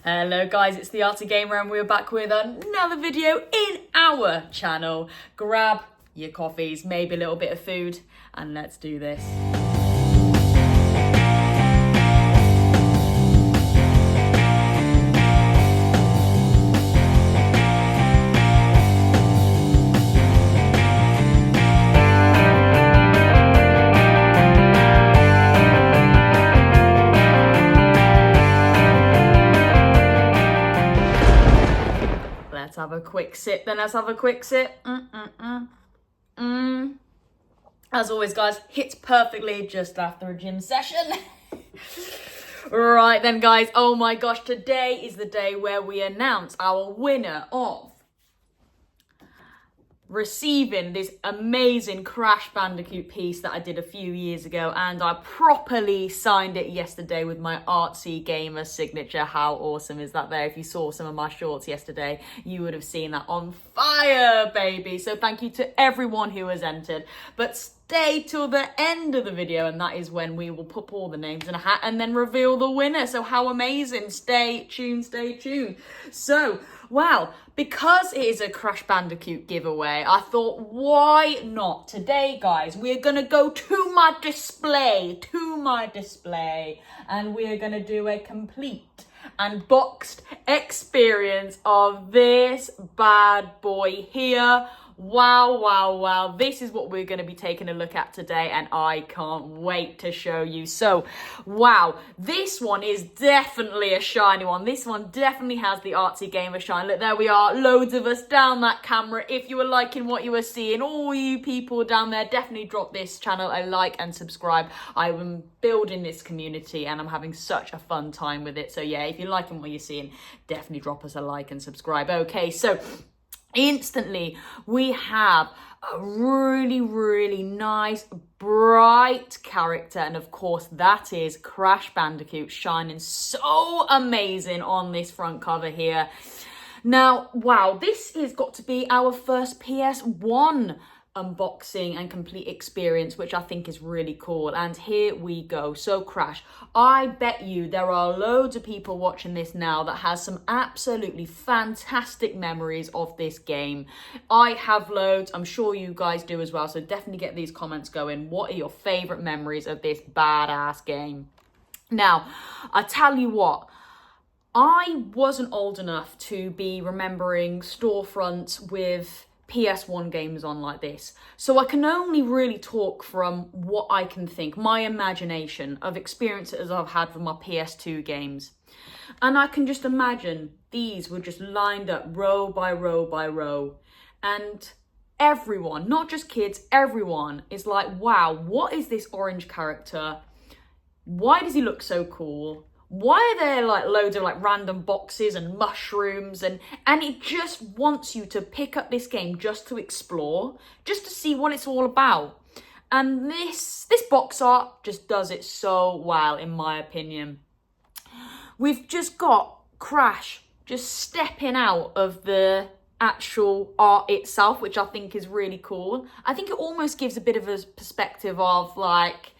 Hello guys, it's the Artsy Gamer and we're back with another video in our channel. Grab your coffees, maybe a little bit of food, and let's do this. Let's have a quick sip, then let's have a quick sip. As always, guys, hits perfectly just after a gym session. Right then, guys, oh my gosh, today is the day where we announce our winner of receiving this amazing Crash Bandicoot piece that I did a few years ago, and I properly signed it yesterday with my Artsy Gamer signature. How awesome is that there? If you saw some of my shorts yesterday, you would have seen that on fire, baby. So thank you to everyone who has entered, but stay till the end of the video, and that is when we will put all the names in a hat and then reveal the winner. So how amazing. Stay tuned, stay tuned. So wow, because it is a Crash Bandicoot giveaway, I thought, why not? Today, guys, we're going to go to my display, and we're going to do a complete and boxed experience of this bad boy here. Wow, wow, wow. This is what we're going to be taking a look at today, and I can't wait to show you. So, wow, this one is definitely a shiny one. This one definitely has the Artsy Gamer shine. Look, there we are, loads of us down that camera. If you were liking what you were seeing, all you people down there, definitely drop this channel a like and subscribe. I am building this community, and I'm having such a fun time with it. So, yeah, if you're liking what you're seeing, definitely drop us a like and subscribe. Okay, so instantly we have a really nice bright character, and of course that is Crash Bandicoot, shining so amazing on this front cover here. Now wow, this has got to be our first PS1 unboxing and complete experience, which I think is really cool. And here we go. So Crash, I bet you there are loads of people watching this now that has some absolutely fantastic memories of this game. I have loads, I'm sure you guys do as well, so definitely get these comments going. What are your favorite memories of this badass game? Now I tell you what, I wasn't old enough to be remembering storefronts with PS1 games on like this. So I can only really talk from what I can think, my imagination of experiences I've had with my PS2 games. And I can just imagine these were just lined up row by row by row. And everyone, not just kids, everyone is like, wow, what is this orange character? Why does he look so cool? Why are there like loads of like random boxes and mushrooms, and it just wants you to pick up this game just to explore, just to see what it's all about. And this box art just does it so well, in my opinion. We've just got Crash just stepping out of the actual art itself, which I think is really cool. I think it almost gives a bit of a perspective of like,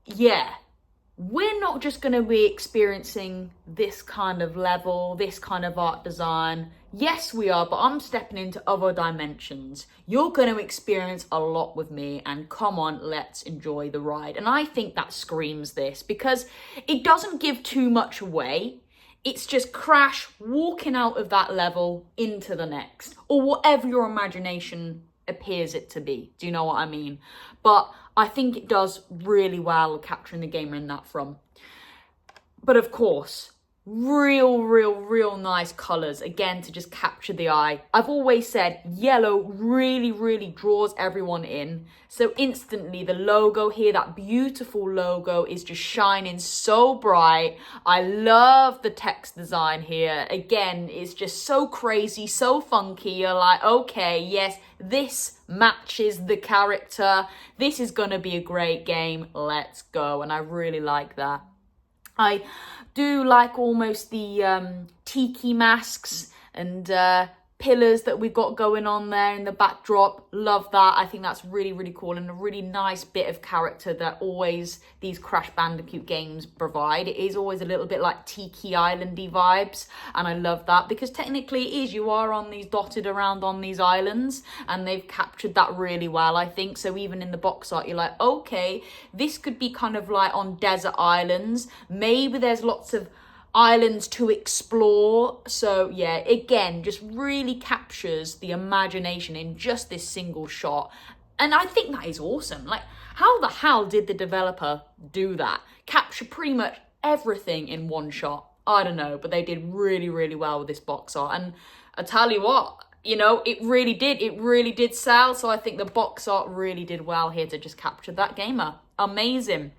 yeah, we're not just going to be experiencing this kind of level, this kind of art design. Yes, we are, but I'm stepping into other dimensions. You're going to experience a lot with me, and come on, let's enjoy the ride. And I think that screams this, because it doesn't give too much away. It's just Crash walking out of that level into the next, or whatever your imagination appears it to be. Do you know what I mean? But I think it does really well capturing the gamer in that from. But of course, real nice colours, again, to just capture the eye. I've always said yellow really draws everyone in. So instantly the logo here, that beautiful logo, is just shining so bright. I love the text design here. Again, it's just so crazy, so funky. You're like, okay, yes, this matches the character. This is gonna be a great game. Let's go. And I really like that. I do like almost the tiki masks and pillars that we've got going on there in the backdrop. Love that. I think that's really, really cool and a really nice bit of character that always these Crash Bandicoot games provide. It is always a little bit like Tiki Islandy vibes, and I love that because technically it is, you are on these dotted around on these islands, and they've captured that really well, I think. So even in the box art, you're like, okay, this could be kind of like on desert islands. Maybe there's lots of islands to explore. So yeah, again, just really captures the imagination in just this single shot. And I think that is awesome. Like, how the hell did the developer do that? Capture pretty much everything in one shot. I don't know, but they did really, really well with this box art. And I tell you what, you know, it really did sell. So I think the box art really did well here to just capture that gamer. Amazing.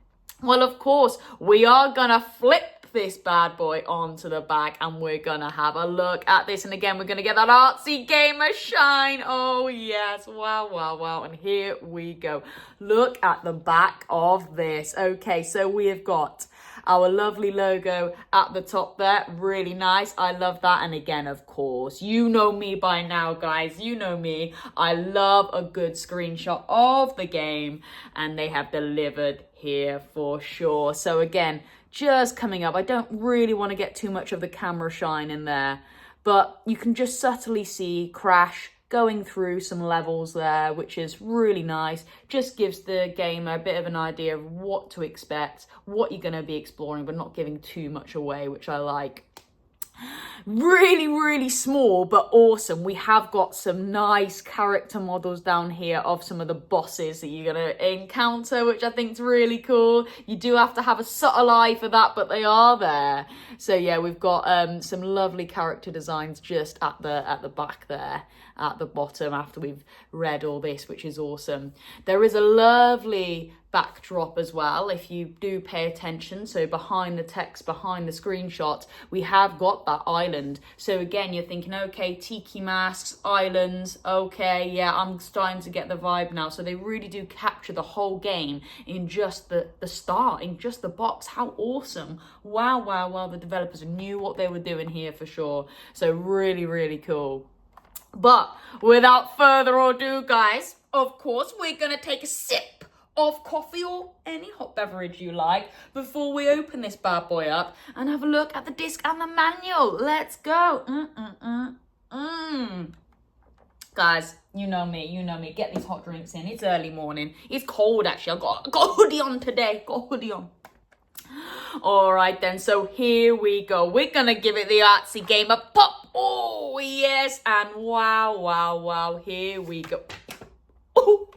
Well, of course, we are gonna flip this bad boy onto the back and we're gonna have a look at this, and again we're gonna get that artsy gamer shine. Oh yes, wow, wow, wow. And here we go. Look at the back of this. Okay, so we have got our lovely logo at the top there, really nice. I love that. And again, of course, you know me by now, guys, you know me, I love a good screenshot of the game, and they have delivered here for sure. So again, just coming up, I don't really want to get too much of the camera shine in there, but you can just subtly see Crash going through some levels there, which is really nice. Just gives the gamer a bit of an idea of what to expect, what you're going to be exploring, but not giving too much away, which I like. Really, really small, but awesome. We have got some nice character models down here of some of the bosses that you're going to encounter, which I think is really cool. You do have to have a subtle eye for that, but they are there. So yeah, we've got some lovely character designs just at the back there, at the bottom, after we've read all this, which is awesome. There is a lovely backdrop as well, if you do pay attention. So behind the text, behind the screenshot, we have got that island. So again, you're thinking, okay, tiki masks, islands, okay, yeah, I'm starting to get the vibe now. So they really do capture the whole game in just the start, in just the box. How awesome. Wow, wow, wow. The developers knew what they were doing here for sure. So really, really cool. But without further ado, guys, of course, we're going to take a sip of coffee or any hot beverage you like before we open this bad boy up and have a look at the disc and the manual. Let's go. Guys, you know me. Get these hot drinks in. It's early morning. It's cold, actually. I've got a hoodie on today. Got a hoodie on. All right, then. So here we go. We're going to give it the artsy gamer pop. Oh, yes. And wow, wow, wow. Here we go. Oh.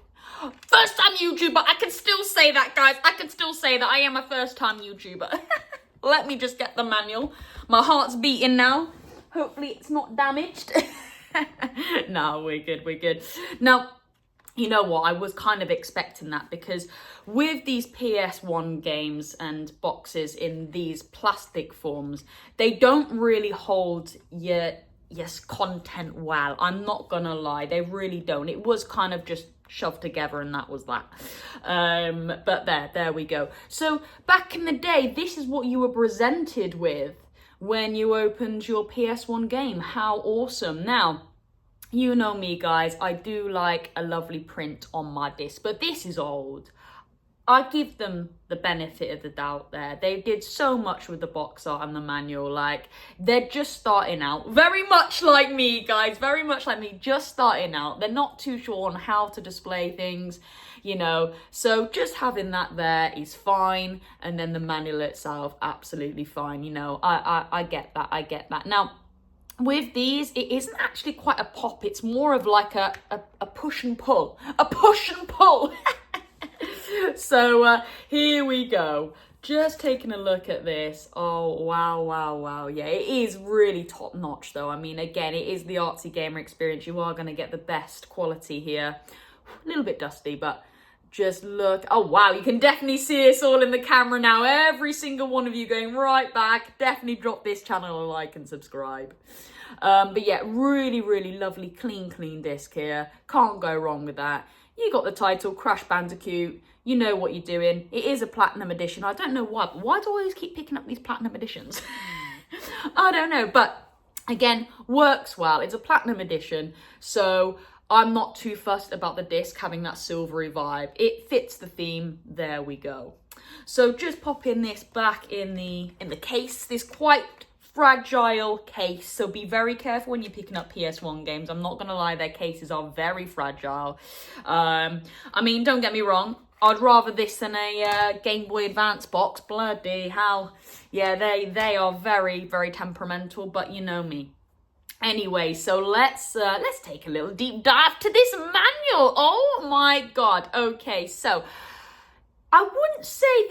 First time YouTuber. I can still say that, guys. I can still say that I am a first time YouTuber. Let me just get the manual. My heart's beating now. Hopefully it's not damaged. No, we're good. Now, you know what? I was kind of expecting that, because with these PS1 games and boxes in these plastic forms, they don't really hold your content well. I'm not gonna lie. They really don't. It was kind of just shoved together, and that was that. But there we go. So back in the day, this is what you were presented with when you opened your PS1 game. How awesome. Now, you know me, guys, I do like a lovely print on my disc, but this is old. I give them the benefit of the doubt there. They did so much with the box art and the manual. Like, they're just starting out. Very much like me, guys. Very much like me. Just starting out. They're not too sure on how to display things, you know. So just having that there is fine. And then the manual itself, absolutely fine. You know, I get that. I get that. Now, with these, it isn't actually quite a pop. It's more of like a push and pull. A push and pull. So here we go. Just taking a look at this. Oh, wow, wow, wow. Yeah, it is really top notch though. I mean, again, it is the artsy gamer experience. You are going to get the best quality here. A little bit dusty, but just look. Oh, wow. You can definitely see us all in the camera now. Every single one of you going right back. Definitely drop this channel a like and subscribe. But yeah, really, really lovely, clean disc here. Can't go wrong with that. You got the title, Crash Bandicoot. You know what you're doing. It is a platinum edition. I don't know why. Why do I always keep picking up these platinum editions? I don't know. But Again, works well. It's a platinum edition, so I'm not too fussed about the disc having that silvery vibe. It fits the theme. There we go. So just popping this back in the case. This quite fragile case, so be very careful when you're picking up PS1 games. I'm not gonna lie, their cases are very fragile. I mean, don't get me wrong, I'd rather this than a Game Boy Advance box. Bloody hell. Yeah, they are very, very temperamental, but you know me. Anyway, so let's take a little deep dive to this manual. Oh my god. Okay, so I wouldn't say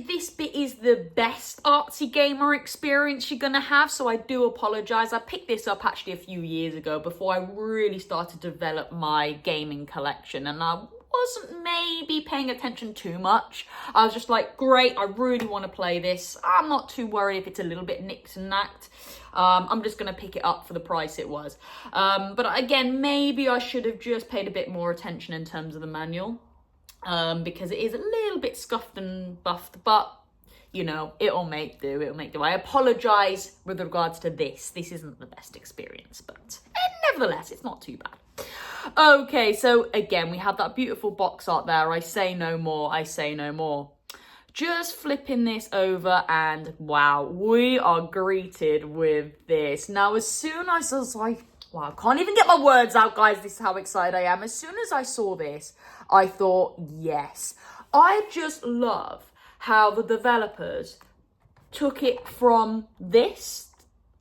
this bit is the best artsy gamer experience you're gonna have, so I do apologize. I picked this up actually a few years ago before I really started to develop my gaming collection, and I wasn't maybe paying attention too much. I was just like, great, I really want to play this. I'm not too worried if it's a little bit nicked and knacked. I'm just going to pick it up for the price it was. But again, maybe I should have just paid a bit more attention in terms of the manual, because it is a little bit scuffed and buffed, but you know, it'll make do. I apologize with regards to this. This isn't the best experience, but nevertheless, it's not too bad. Okay, so again, we have that beautiful box art there. I say no more. Just flipping this over, and wow, we are greeted with this. Now, as soon as I was like, wow, I can't even get my words out, guys. This is how excited I am. As soon as I saw this, I thought, yes. I just love how the developers took it from this,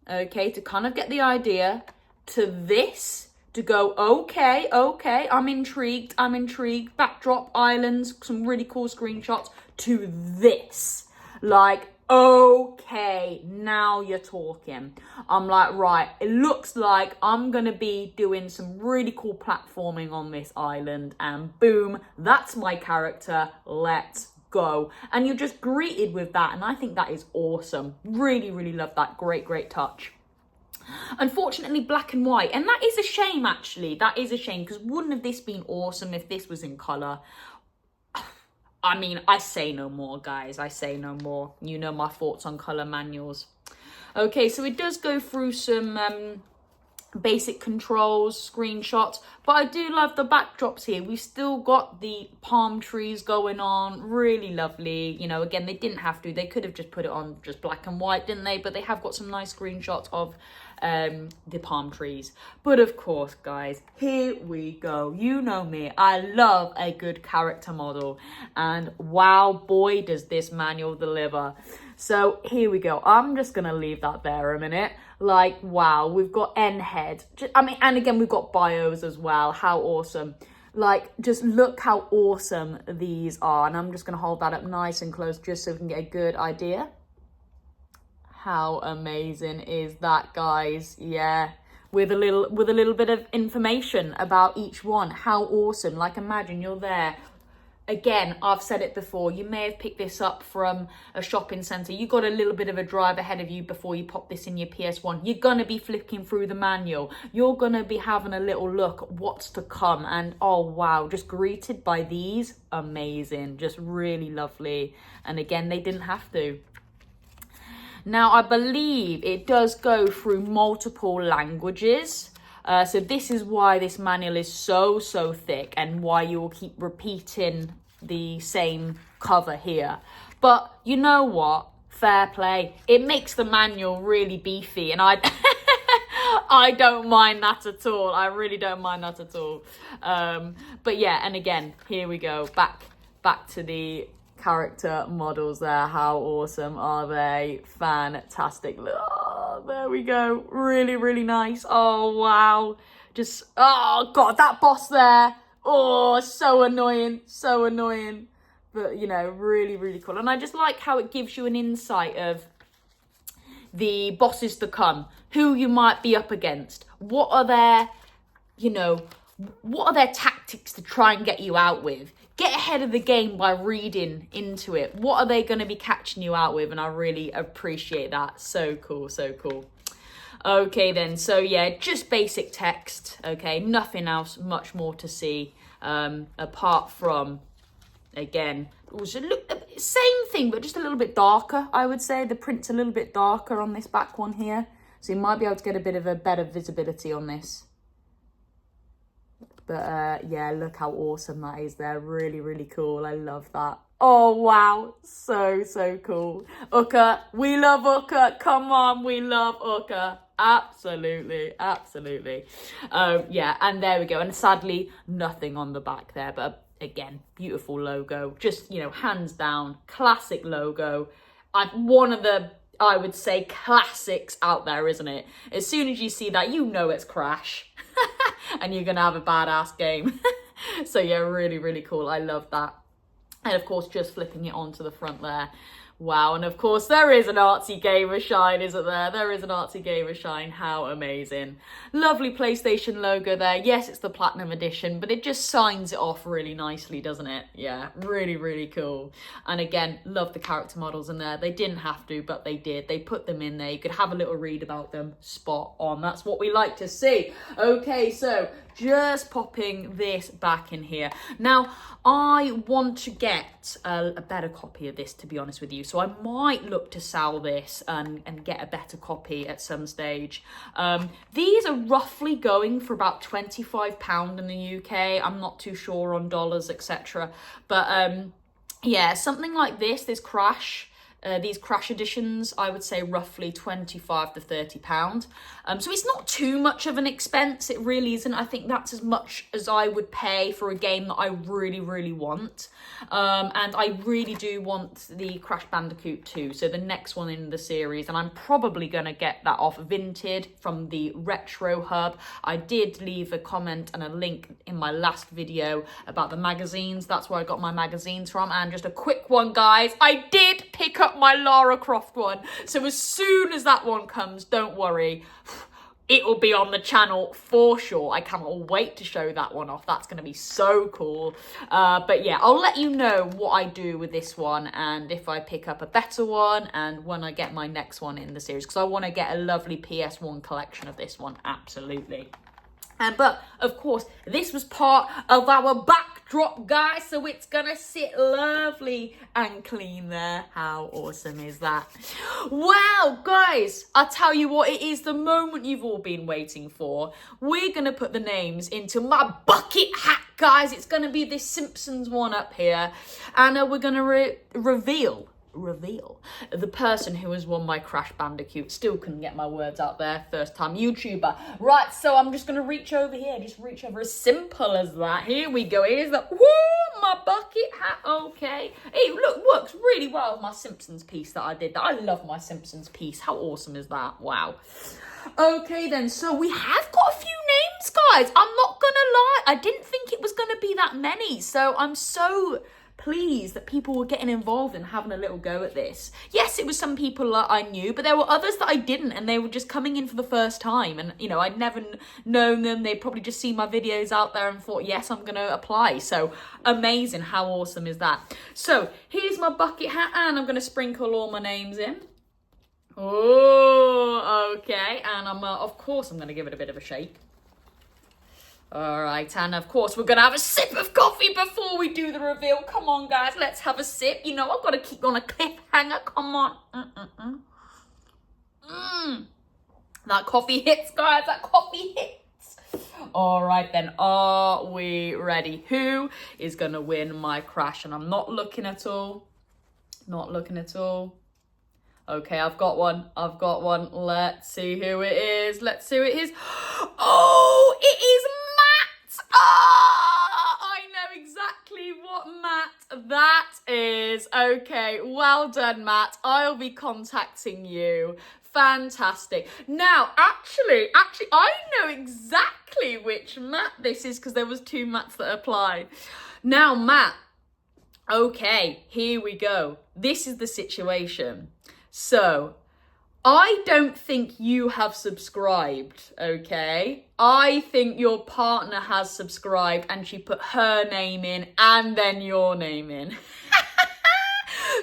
okay, to kind of get the idea, to this, to go, okay, I'm intrigued, backdrop, islands, some really cool screenshots, to this. Like, okay, now you're talking. I'm like, right, it looks like I'm gonna be doing some really cool platforming on this island, and boom, that's my character, let's go. And you're just greeted with that, and I think that is awesome. Really, really love that. Great touch. Unfortunately, black and white, and that is a shame, actually. That is a shame, because wouldn't have this been awesome if this was in color? I mean, I say no more, guys. I say no more. You know my thoughts on color manuals. Okay, so it does go through some basic controls, screenshots, but I do love the backdrops here. We've still got the palm trees going on, really lovely. You know, again, they didn't have to. They could have just put it on just black and white, didn't they? But they have got some nice screenshots of the palm trees. But of course, guys, here we go. You know me, I love a good character model, and wow, boy, does this manual deliver. So here we go. I'm just gonna leave that there a minute. Like, wow, we've got N-Head. I mean, and again, we've got bios as well. How awesome. Like, just look how awesome these are. And I'm just gonna hold that up nice and close just so we can get a good idea. How amazing is that, guys? Yeah, with a little bit of information about each one. How awesome. Like, imagine you're there. Again, I've said it before, you may have picked this up from a shopping centre. You got a little bit of a drive ahead of you before you pop this in your PS1. You're going to be flicking through the manual. You're going to be having a little look at what's to come. And oh, wow, just greeted by these. Amazing. Just really lovely. And again, they didn't have to. Now, I believe it does go through multiple languages. So this is why this manual is so thick, and why you will keep repeating the same cover here. But you know what? Fair play. It makes the manual really beefy, and I don't mind that at all. I really don't mind that at all. But yeah, and again, here we go. Back to the character models there. How awesome are they? Fantastic. Oh, there we go. Really nice. Oh, wow. Just, oh god, that boss there. Oh, so annoying. But, you know, really cool. And I just like how it gives you an insight of the bosses to come, who you might be up against, what are their, you know, what are their tactics to try and get you out with. Get ahead of the game by reading into it. What are they going to be catching you out with? And I really appreciate that. So cool. Okay then, so yeah, just basic text, okay? Nothing else, much more to see, apart from, again, same thing, but just a little bit darker, I would say. The print's a little bit darker on this back one here. So you might be able to get a bit of a better visibility on this. But yeah, look how awesome that is there. Really, really cool. I love that. Oh, wow. So, so cool. Uka, we love Uka. Come on, we love Uka. Absolutely, absolutely. Yeah, and there we go. And sadly, nothing on the back there. But again, beautiful logo. Just, you know, hands down, classic logo. One of the, I would say, classics out there, isn't it? As soon as you see that, you know it's Crash. And you're going to have a badass game. So yeah, really, really cool. I love that. And of course, just flipping it onto the front there. Wow, and of course there is an Artsy Gamer shine, isn't there? There is an Artsy Gamer shine. How amazing. Lovely PlayStation logo there. Yes, it's the Platinum Edition, but it just signs it off really nicely, doesn't it? Yeah, really, really cool. And again, love the character models in there. They didn't have to, but they did. They put them in there. You could have a little read about them. Spot on. That's what we like to see. Okay, so just popping this back in here. Now, I want to get a better copy of this, to be honest with you. So I might look to sell this and get a better copy at some stage. These are roughly going for about £25 in the UK. I'm not too sure on dollars, etc. But yeah, something like this Crash. These Crash editions, I would say roughly £25 to £30. So it's not too much of an expense. It really isn't. I think that's as much as I would pay for a game that I really, really want. And I really do want the Crash Bandicoot 2, so the next one in the series. And I'm probably going to get that off Vinted from the Retro Hub. I did leave a comment and a link in my last video about the magazines. That's where I got my magazines from. And just a quick one, guys. I did pick up my Lara Croft one. So as soon as that one comes, don't worry, it will be on the channel for sure. I cannot wait to show that one off. That's going to be so cool. But yeah, I'll let you know what I do with this one and if I pick up a better one and when I get my next one in the series, because I want to get a lovely PS1 collection of this one. Absolutely. But of course, this was part of our backdrop, guys, so it's gonna sit lovely and clean there. How awesome is that? Wow, guys, I tell you what, it is the moment you've all been waiting for. We're gonna put the names into my bucket hat, guys. It's gonna be this Simpsons one up here, and we're gonna reveal the person who has won my Crash Bandicoot. Still couldn't get my words out there, first time YouTuber. Right, so I'm just gonna reach over here, just reach over, as simple as that. Here we go, here's the, whoo, my bucket hat, okay. It works really well with my Simpsons piece that I did. I love my Simpsons piece, how awesome is that? Wow. Okay then, so we have got a few names, guys. I'm not gonna lie, I didn't think it was gonna be that many, so I'm so pleased that people were getting involved and having a little go at this. Yes, it was some people that I knew, but there were others that I didn't, and they were just coming in for the first time, and you know, I'd never known them. They'd probably just seen my videos out there and thought, yes, I'm gonna apply. So amazing. How awesome is that? So here's my bucket hat, and I'm gonna sprinkle all my names in. Oh, okay, and I'm of course I'm gonna give it a bit of a shake. All right, and of course, we're going to have a sip of coffee before we do the reveal. Come on, guys, let's have a sip. You know, I've got to keep on a cliffhanger. Come on. That coffee hits, guys. That coffee hits. All right, then. Are we ready? Who is going to win my Crash? And I'm not looking at all. Not looking at all. Okay, I've got one. I've got one. Let's see who it is. Let's see who it is. Oh, it is Matt. Ah, I know exactly what Matt that is. Okay, well done, Matt. I'll be contacting you. Fantastic. Now, actually, I know exactly which Matt this is because there was two Matts that applied. Now, Matt. Okay, here we go. This is the situation. So, I don't think you have subscribed, okay? I think your partner has subscribed and she put her name in and then your name in.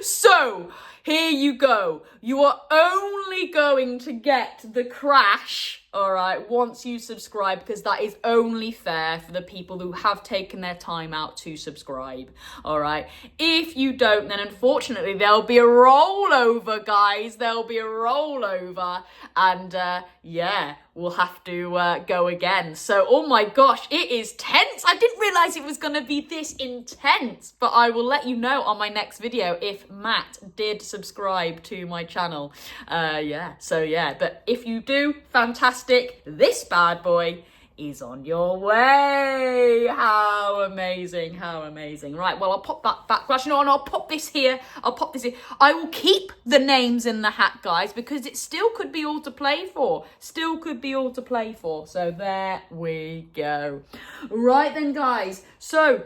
So, here you go. You are only going to get the crash, all right, once you subscribe, because that is only fair for the people who have taken their time out to subscribe, all right? If you don't, then unfortunately there'll be a rollover, guys. There'll be a rollover, and yeah, we'll have to go again. So, oh my gosh, it is tense. I didn't realize it was going to be this intense, but I will let you know on my next video if Matt did subscribe to my channel. Yeah, so yeah, but if you do, fantastic. This bad boy is on your way. How amazing, how amazing. Right, well, I'll pop that back. Actually, no, I'll pop this here. I'll pop this here. I will keep the names in the hat, guys, because it still could be all to play for. Still could be all to play for. So there we go. Right then, guys. So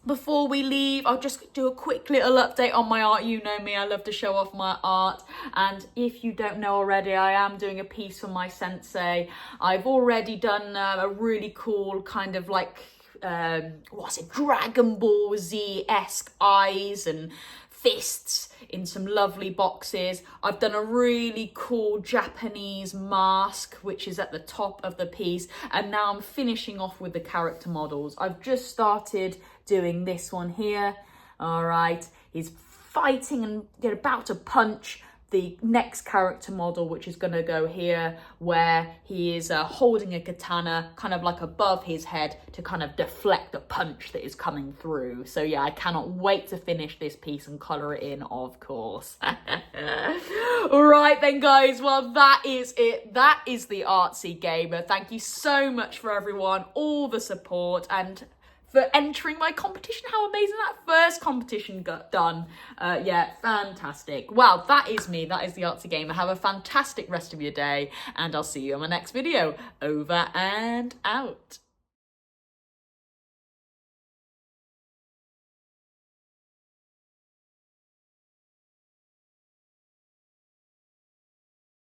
before we leave, I'll just do a quick little update on my art. You know me, I love to show off my art. And if you don't know already, I am doing a piece for my sensei. I've already done a really cool kind of like, Dragon Ball Z-esque eyes and fists in some lovely boxes. I've done a really cool Japanese mask, which is at the top of the piece. And now I'm finishing off with the character models. I've just started doing this one here. All right, he's fighting and they're about to punch the next character model, which is going to go here, where he is holding a katana kind of like above his head to kind of deflect the punch that is coming through. So yeah, I cannot wait to finish this piece and colour it in, of course. Right then, guys, well, that is it. That is the Artsy Gamer. Thank you so much for everyone, all the support, and for entering my competition. How amazing that first competition got done. Yeah, fantastic. Well, that is me. That is the Artsy Gamer. Have a fantastic rest of your day, and I'll see you on my next video. Over and out.